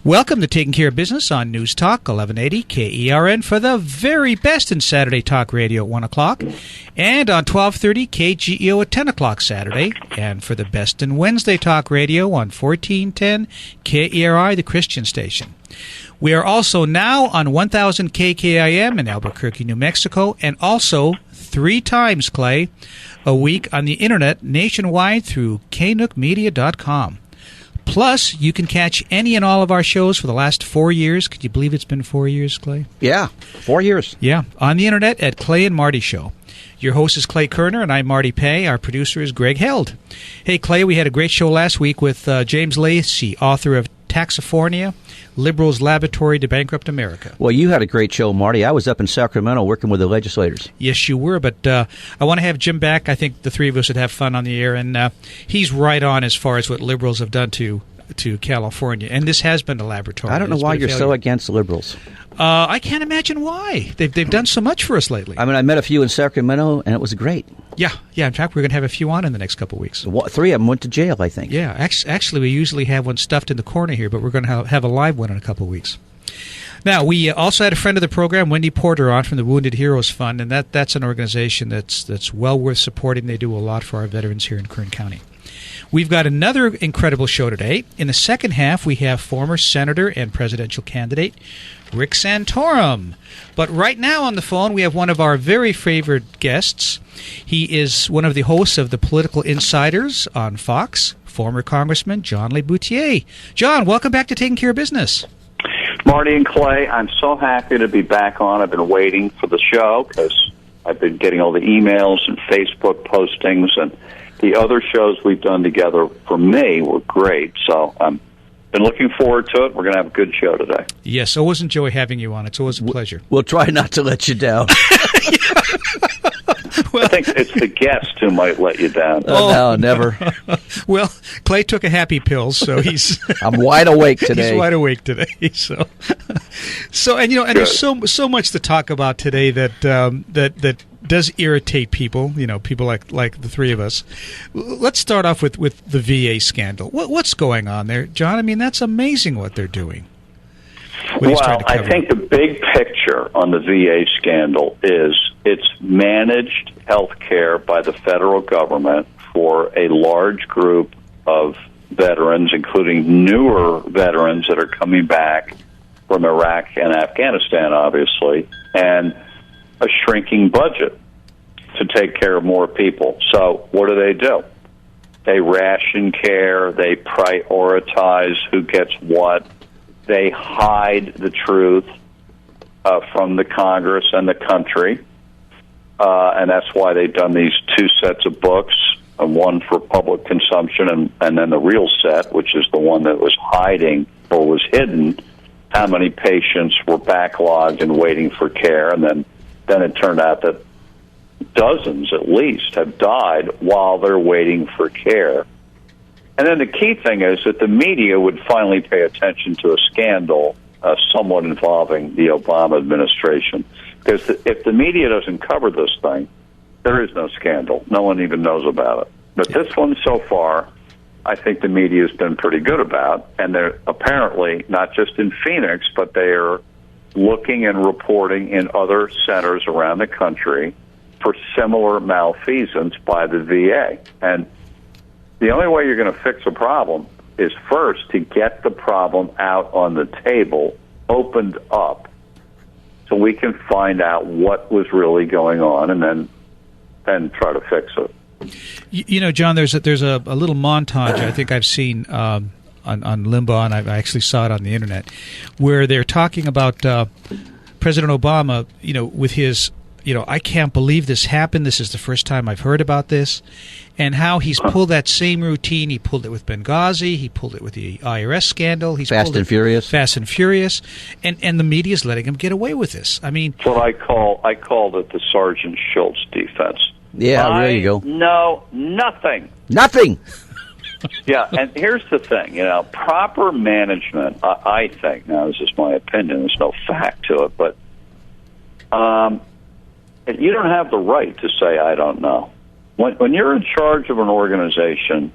Welcome to Taking Care of Business on News Talk 1180 KERN for the very best in Saturday Talk Radio at 1 o'clock and on 1230 KGEO at 10 o'clock Saturday, and for the best in Wednesday Talk Radio on 1410 KERI, the Christian station. We are also now on 1000 KKIM in Albuquerque, New Mexico, and also 3 times, Clay, a week on the internet nationwide through knookmedia.com. Plus, you can catch any and all of our shows for the last 4 years. Could you believe it's been 4 years, Clay? Yeah, 4 years. Yeah, on the internet at Clay and Marty Show. Your host is Clay Koerner, and I'm Marty Pay. Our producer is Greg Held. Hey, Clay, we had a great show last week with James Lacey, author of Taxophornia, Liberals' Laboratory to Bankrupt America. Well, you had a great show, Marty. I was up in Sacramento working with the legislators. Yes, you were, but I want to have Jim back. I think the three of us would have fun on the air, and he's right on as far as what liberals have done to California. And this has been a laboratory. I don't know why you're so against liberals. I can't imagine why. They've done so much for us lately. I mean, I met a few in Sacramento, and it was great. Yeah. In fact, we're going to have a few on in the next couple of weeks. 3 of them went to jail, I think. Yeah, actually, we usually have one stuffed in the corner here, but we're going to have a live one in a couple of weeks. Now, we also had a friend of the program, Wendy Porter, on from the Wounded Heroes Fund, and that's an organization that's well worth supporting. They do a lot for our veterans here in Kern County. We've got another incredible show today. In the second half, we have former Senator and presidential candidate Rick Santorum. But right now on the phone, we have one of our very favorite guests. He is one of the hosts of the Political Insiders on Fox, former Congressman John Leboutillier. John, welcome back to Taking Care of Business. Marty and Clay, I'm so happy to be back on. I've been waiting for the show because I've been getting all the emails and Facebook postings, and the other shows we've done together for me were great. So I'm been looking forward to it. We're going to have a good show today. Yes, always enjoy having you on. It's always a pleasure. We'll try not to let you down. Well, I think it's the guest who might let you down. No, never. Well, Clay took a happy pill, so he's... I'm wide awake today. He's wide awake today. So and you know, and there's so much to talk about today that does irritate people. You know, people like the three of us. Let's start off with the VA scandal. What's going on there, John? I mean, that's amazing what they're doing. Well, I think the big picture on the VA scandal is it's managed health care by the federal government for a large group of veterans, including newer veterans that are coming back from Iraq and Afghanistan, obviously, and a shrinking budget to take care of more people. So what do? They ration care, they prioritize who gets what, they hide the truth from the Congress and the country, and that's why they've done these 2 sets of books, one for public consumption and then the real set, which is the one that was hiding or was hidden, how many patients were backlogged and waiting for care, and then it turned out that dozens at least have died while they're waiting for care. And then the key thing is that the media would finally pay attention to a scandal somewhat involving the Obama administration. Because if the media doesn't cover this thing, there is no scandal. No one even knows about it. But this one so far, I think the media has been pretty good about. And they're apparently, not just in Phoenix, but they are looking and reporting in other centers around the country for similar malfeasance by the VA. And the only way you're going to fix a problem is first to get the problem out on the table, opened up, so we can find out what was really going on and then try to fix it. You know, John, there's a little montage I think I've seen on Limbaugh, and I actually saw it on the internet, where they're talking about President Obama, you know, with his... You know, I can't believe this happened. This is the first time I've heard about this. And how he's pulled that same routine. He pulled it with Benghazi. He pulled it with the IRS scandal. He's Fast and Furious. And the media's letting him get away with this. I mean... That's what I called it the Sergeant Schultz defense. Yeah, there you go. No, nothing. Nothing! Yeah, and here's the thing. You know, proper management, I think, now this is my opinion, there's no fact to it, but... you don't have the right to say, I don't know. When you're in charge of an organization,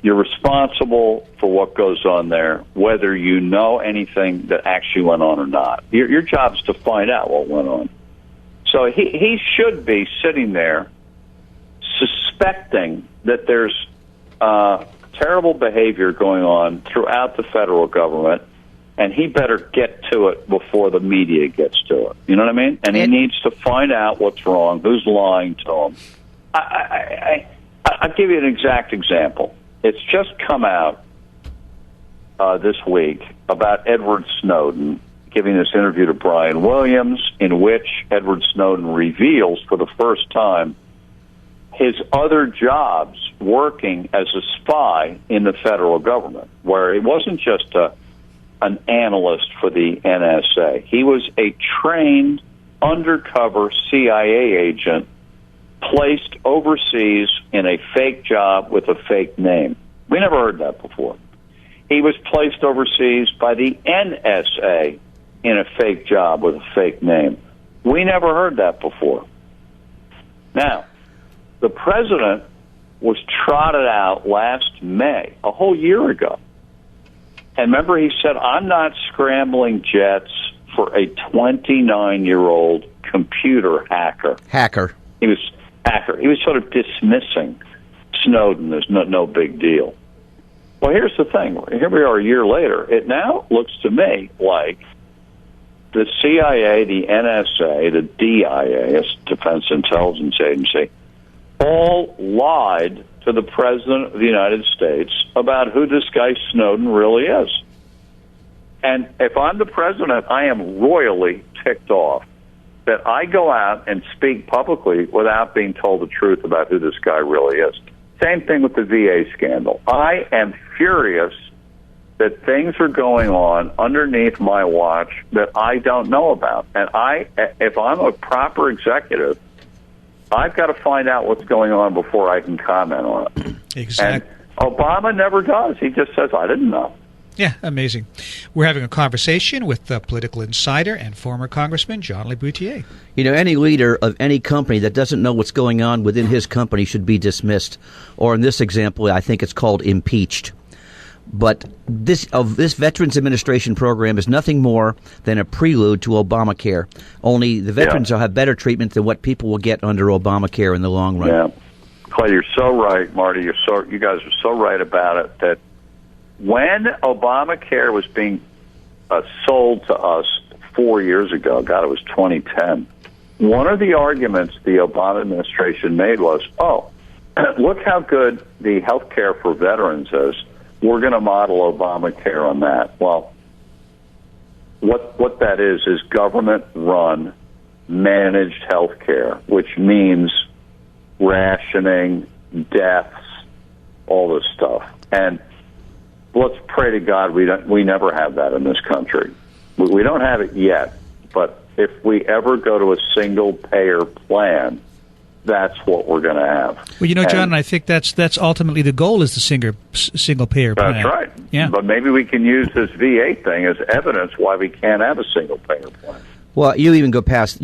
You're responsible for what goes on there, whether you know anything that actually went on or not. Your job is to find out what went on. So he should be sitting there suspecting that there's terrible behavior going on throughout the federal government, and he better get to it before the media gets to it. You know what I mean? And he needs to find out what's wrong, who's lying to him. I'll give you an exact example. It's just come out this week about Edward Snowden giving this interview to Brian Williams, in which Edward Snowden reveals for the first time his other jobs working as a spy in the federal government, where he wasn't just an analyst for the NSA. He was a trained undercover CIA agent placed overseas in a fake job with a fake name. We never heard that before. He was placed overseas by the NSA in a fake job with a fake name. We never heard that before. Now, the president was trotted out last May, a whole year ago. And remember, he said, I'm not scrambling jets for a 29-year-old computer hacker. He was sort of dismissing Snowden as no big deal. Well, here's the thing. Here we are a year later. It now looks to me like the CIA, the NSA, the DIA, Defense Intelligence Agency, all lied to the President of the United States about who this guy Snowden really is. And if I'm the President, I am royally ticked off that I go out and speak publicly without being told the truth about who this guy really is. Same thing with the VA scandal. I am furious that things are going on underneath my watch that I don't know about. And if I'm a proper executive, I've got to find out what's going on before I can comment on it. Exactly. And Obama never does. He just says, I didn't know. Yeah, amazing. We're having a conversation with political insider and former Congressman John Leboutillier. You know, any leader of any company that doesn't know what's going on within his company should be dismissed. Or in this example, I think it's called impeached. But this Veterans Administration program is nothing more than a prelude to Obamacare. Only the veterans will have better treatment than what people will get under Obamacare in the long run. Yeah, Clay, you're so right, Marty. You guys are so right about it. That when Obamacare was being sold to us 4 years ago, God, it was 2010. One of the arguments the Obama administration made was, look how good the health care for veterans is. We're going to model Obamacare on that. Well, what that is government-run, managed health care, which means rationing, deaths, all this stuff. And let's pray to God we never have that in this country. We don't have it yet, but if we ever go to a single-payer plan, that's what we're going to have. Well, you know, John, I think that's ultimately the goal is the single-payer plan. That's right. Yeah. But maybe we can use this VA thing as evidence why we can't have a single-payer plan. Well, you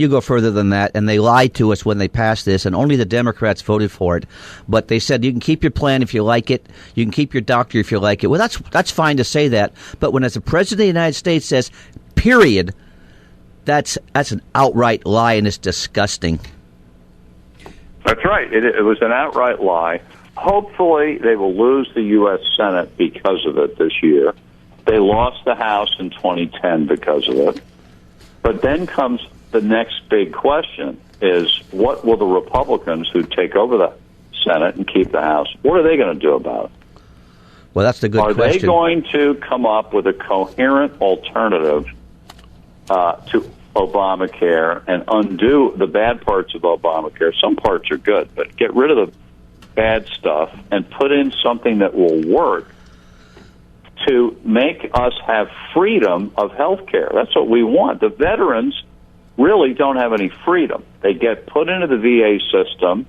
go further than that, and they lied to us when they passed this, and only the Democrats voted for it. But they said you can keep your plan if you like it, you can keep your doctor if you like it. Well, that's fine to say that, but when as the President of the United States says, period, that's an outright lie, and it's disgusting. That's right. It was an outright lie. Hopefully, they will lose the U.S. Senate because of it this year. They lost the House in 2010 because of it. But then comes the next big question is, what will the Republicans who take over the Senate and keep the House, what are they going to do about it? Well, that's the good question. Are they going to come up with a coherent alternative to Obamacare and undo the bad parts of Obamacare? Some parts are good, but get rid of the bad stuff and put in something that will work to make us have freedom of health care. That's what we want. The veterans really don't have any freedom. They get put into the VA system,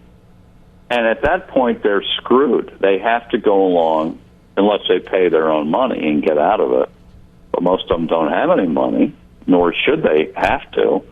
and at that point they're screwed. They have to go along unless they pay their own money and get out of it. But most of them don't have any money, nor should they have to.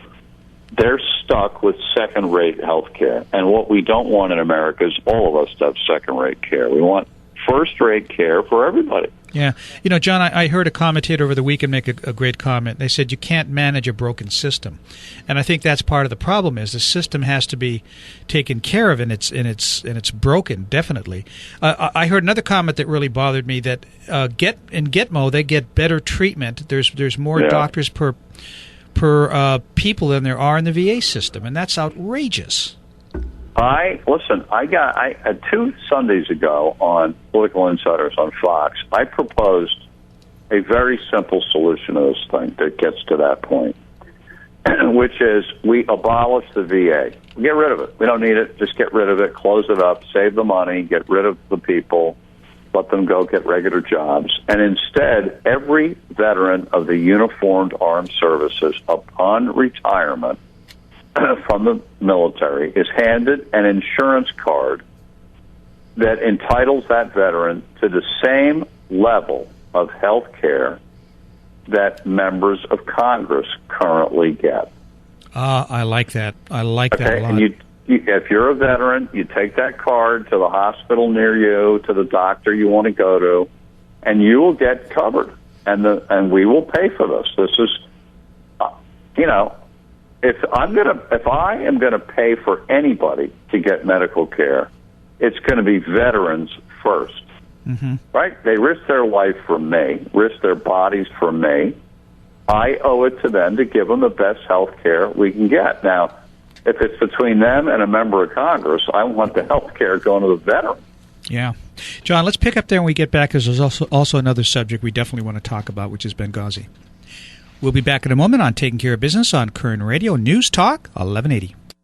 They're stuck with second-rate health care. And what we don't want in America is all of us to have second-rate care. We want first-rate care for everybody. Yeah. You know, John, I heard a commentator over the weekend make a great comment. They said you can't manage a broken system. And I think that's part of the problem is the system has to be taken care of, and it's broken, definitely. I heard another comment that really bothered me that in Gitmo, they get better treatment. There's more doctors per people than there are in the VA system, and that's outrageous. I got 2 Sundays ago on Political Insiders on Fox, I proposed a very simple solution to this thing that gets to that point, which is we abolish the VA. We get rid of it. We don't need it. Just get rid of it, close it up, save the money, get rid of the people, let them go get regular jobs. And instead, every veteran of the uniformed armed services, upon retirement from the military, is handed an insurance card that entitles that veteran to the same level of health care that members of Congress currently get. I like that. I like that a lot. And if you're a veteran, you take that card to the hospital near you, to the doctor you want to go to, and you will get covered. And we will pay for this. This is, if I am gonna pay for anybody to get medical care, it's going to be veterans first. Mm-hmm. Right? They risk their life for me, risk their bodies for me. I owe it to them to give them the best health care we can get. Now, if it's between them and a member of Congress, I want the health care going to the veteran. Yeah. John, let's pick up there when we get back, because there's also another subject we definitely want to talk about, which is Benghazi. We'll be back in a moment on Taking Care of Business on Koerner Radio, News Talk 1180.